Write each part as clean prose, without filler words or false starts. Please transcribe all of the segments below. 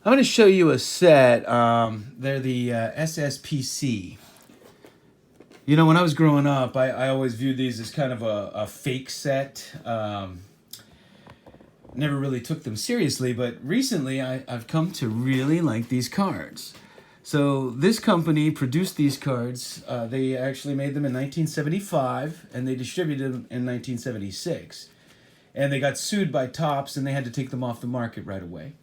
I'm going to show you a set. They're the SSPC. You know, when I was growing up, I always viewed these as kind of a fake set. Never really took them seriously, but recently I've come to really like these cards. So this company produced these cards. They actually made them in 1975, and they distributed them in 1976. And they got sued by Topps, and they had to take them off the market right away.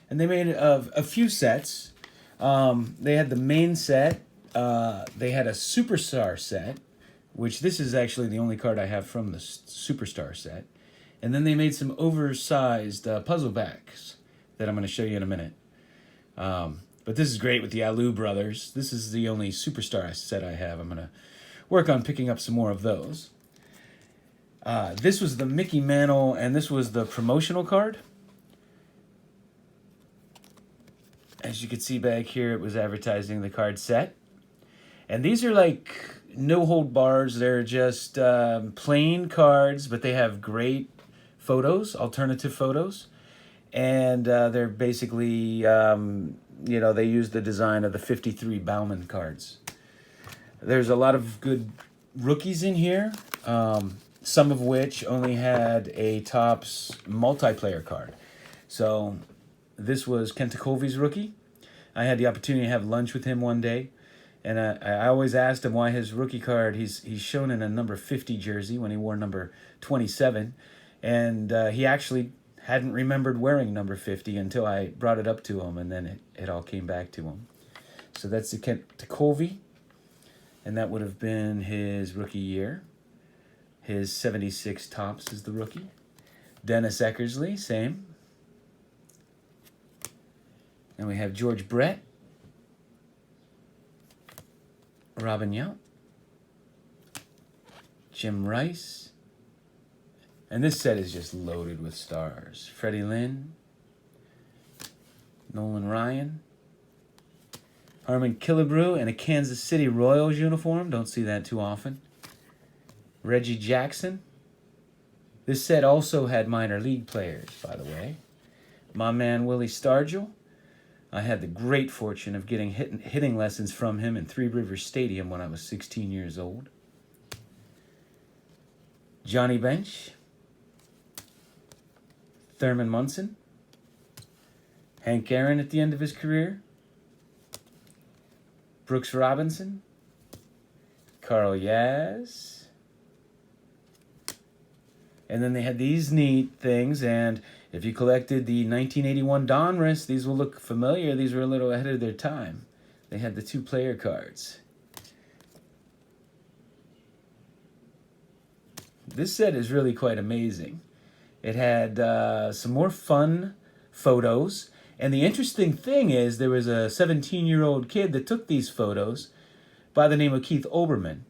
And they made a few sets. They had the main set. They had a Superstar set, which this is actually the only card I have from the Superstar set. And then they made some oversized puzzle backs that I'm going to show you in a minute. But this is great with the Alou brothers. This is the only Superstar set I have. I'm going to work on picking up some more of those. This was the Mickey Mantle, and this was the promotional card. As you can see back here, it was advertising the card set. And these are like no hold bars. They're just plain cards, but they have great photos, alternative photos. And they're basically, you know, they use the design of the 53 Bauman cards. There's a lot of good rookies in here, some of which only had a Topps multiplayer card. So this was Kentakovi's rookie. I had the opportunity to have lunch with him one day. And I always asked him why his rookie card, he's shown in a number 50 jersey when he wore number 27. And he actually hadn't remembered wearing number 50 until I brought it up to him, and then it all came back to him. So that's the Kentakovi, and that would have been his rookie year. His 76 Topps is the rookie. Dennis Eckersley, same. And we have George Brett, Robin Yount, Jim Rice, and this set is just loaded with stars. Freddie Lynn, Nolan Ryan, Harmon Killebrew in a Kansas City Royals uniform. Don't see that too often. Reggie Jackson. This set also had minor league players, by the way. My man Willie Stargell. I had the great fortune of getting hitting lessons from him in Three Rivers Stadium when I was 16 years old. Johnny Bench. Thurman Munson. Hank Aaron at the end of his career. Brooks Robinson. Carl Yaz. And then they had these neat things, and if you collected the 1981 Donruss, these will look familiar. These were a little ahead of their time. They had the two-player cards. This set is really quite amazing. It had some more fun photos, and the interesting thing is there was a 17-year-old kid that took these photos by the name of Keith Olbermann,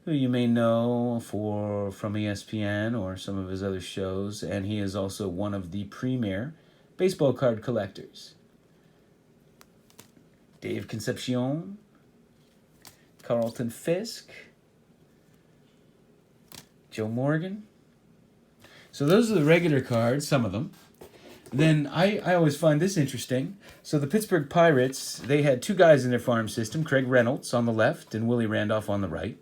who you may know from ESPN or some of his other shows, and he is also one of the premier baseball card collectors. Dave Concepcion, Carlton Fisk, Joe Morgan. So those are the regular cards, some of them. Then I always find this interesting. So the Pittsburgh Pirates, they had two guys in their farm system, Craig Reynolds on the left and Willie Randolph on the right.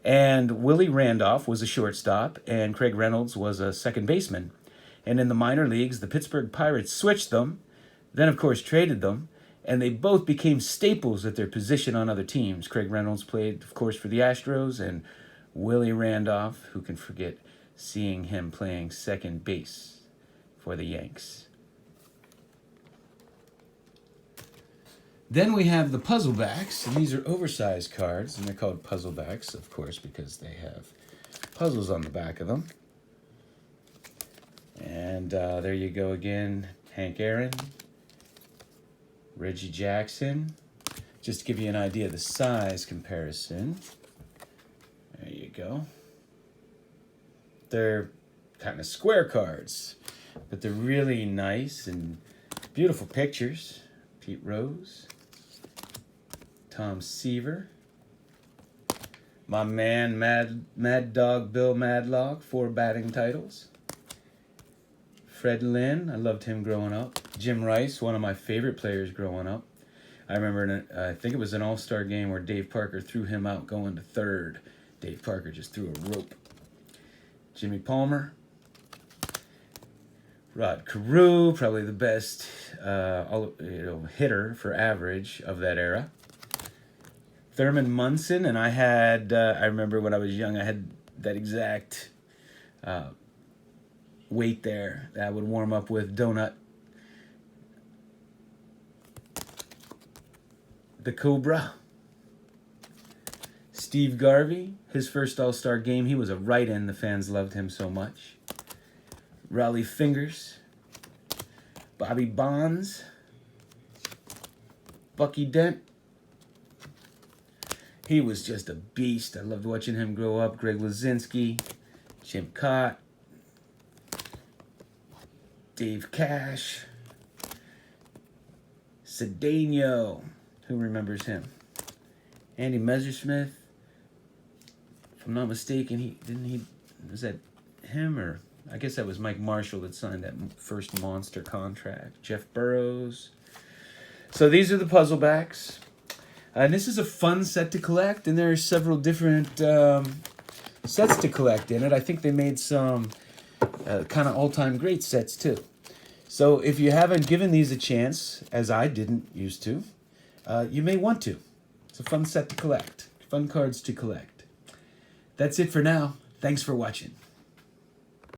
And Willie Randolph was a shortstop, and Craig Reynolds was a second baseman. And in the minor leagues, the Pittsburgh Pirates switched them, then of course traded them, and they both became staples at their position on other teams. Craig Reynolds played, of course, for the Astros, and Willie Randolph, who can forget seeing him playing second base for the Yanks. Then we have the puzzle backs, and these are oversized cards, and they're called puzzle backs, of course, because they have puzzles on the back of them. And there you go again, Hank Aaron, Reggie Jackson. Just to give you an idea of the size comparison. There you go. They're kind of square cards, but they're really nice and beautiful pictures. Pete Rose, Tom Seaver, my man Mad Dog Bill Madlock, 4 batting titles. Fred Lynn, I loved him growing up. Jim Rice, one of my favorite players growing up. I remember, I think it was an all-star game where Dave Parker threw him out going to third. Dave Parker just threw a rope. Jimmy Palmer. Rod Carew, probably the best hitter for average of that era. Thurman Munson, and I remember when I was young, I had that exact weight there that I would warm up with. Donut. The Cobra. Steve Garvey, his first All-Star game, he was a write-in. The fans loved him so much. Raleigh Fingers. Bobby Bonds. Bucky Dent. He was just a beast. I loved watching him grow up. Greg Luzinski. Jim Cott. Dave Cash. Cedeno. Who remembers him? Andy Messersmith. If I'm not mistaken, was that him, or I guess that was Mike Marshall that signed that first monster contract. Jeff Burrows. So these are the puzzle backs. And this is a fun set to collect, and there are several different sets to collect in it. I think they made some kind of all-time great sets too. So if you haven't given these a chance, as I didn't used to, you may want to. It's a fun set to collect. Fun cards to collect. That's it for now. Thanks for watching.